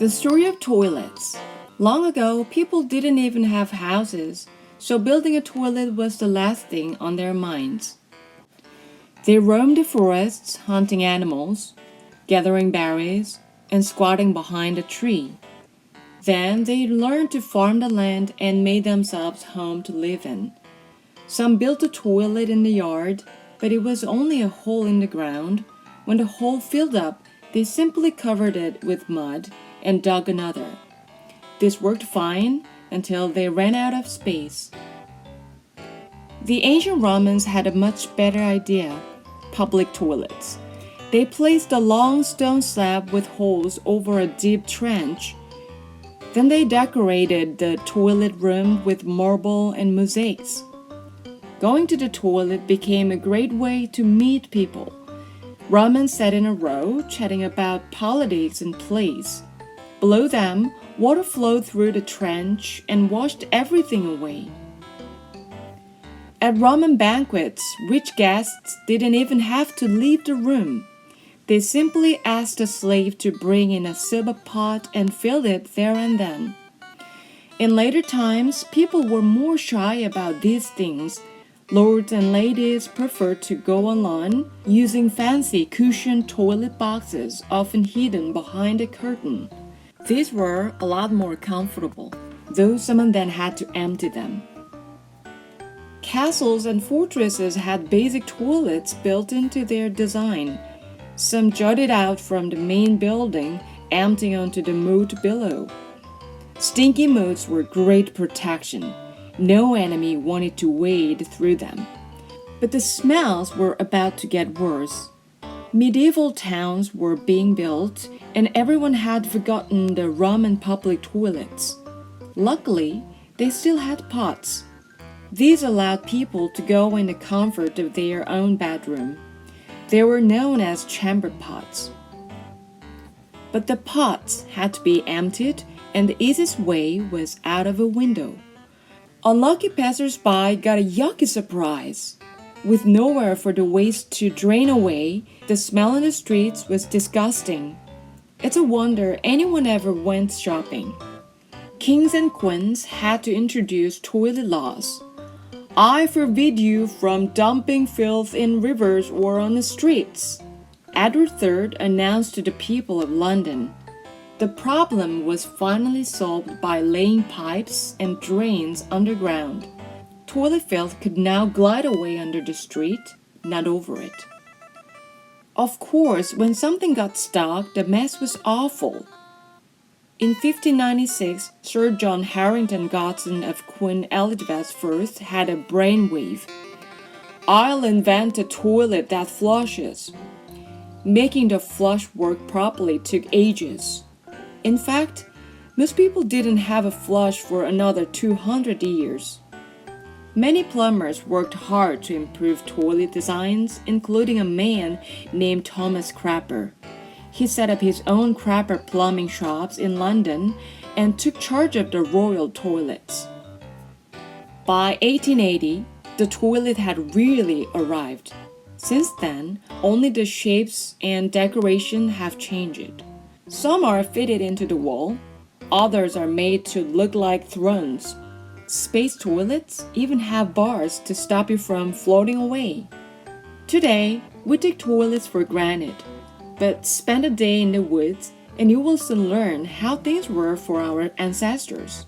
The story of toilets. Long ago, people didn't even have houses, so building a toilet was the last thing on their minds. They roamed the forests, hunting animals, gathering berries, and squatting behind a tree. Then they learned to farm the land and made themselves home to live in. Some built a toilet in the yard, but it was only a hole in the ground. When the hole filled up, they simply covered it with mud and dug another. This worked fine until they ran out of space. The ancient Romans had a much better idea: public toilets. They placed a long stone slab with holes over a deep trench. Then they decorated the toilet room with marble and mosaics. Going to the toilet became a great way to meet people. Romans sat in a row, chatting about politics and plays. Below them, water flowed through the trench and washed everything away. At Roman banquets, rich guests didn't even have to leave the room. They simply asked a slave to bring in a silver pot and filled it there and then. In later times, people were more shy about these things. Lords and ladies preferred to go on lawn, using fancy cushioned toilet boxes often hidden behind a curtain. These were a lot more comfortable, though someone then had to empty them. Castles and fortresses had basic toilets built into their design. Some jutted out from the main building, emptying onto the moat below. Stinky moats were great protection. No enemy wanted to wade through them. But the smells were about to get worse. Medieval towns were being built, and everyone had forgotten the Roman public toilets. Luckily, they still had pots. These allowed people to go in the comfort of their own bedroom. They were known as chamber pots. But the pots had to be emptied, and the easiest way was out of a window. Unlucky passers-by got a yucky surprise. With nowhere for the waste to drain away, the smell in the streets was disgusting. It's a wonder anyone ever went shopping. Kings and queens had to introduce toilet laws. I forbid you from dumping filth in rivers or on the streets, Edward III announced to the people of London. The problem was finally solved by laying pipes and drains underground. Toilet filth could now glide away under the street, not over it. Of course, when something got stuck, the mess was awful. In 1596, Sir John Harrington Godson of Queen Elizabeth I had a brainwave. I'll invent a toilet that flushes. Making the flush work properly took ages. In fact, most people didn't have a flush for another 200 years. Many plumbers worked hard to improve toilet designs, including a man named Thomas Crapper. He set up his own Crapper plumbing shops in London and took charge of the royal toilets. By 1880, the toilet had really arrived. Since then, only the shapes and decoration have changed. Some are fitted into the wall, others are made to look like thrones. Space toilets even have bars to stop you from floating away. Today, we take toilets for granted, but spend a day in the woods and you will soon learn how things were for our ancestors.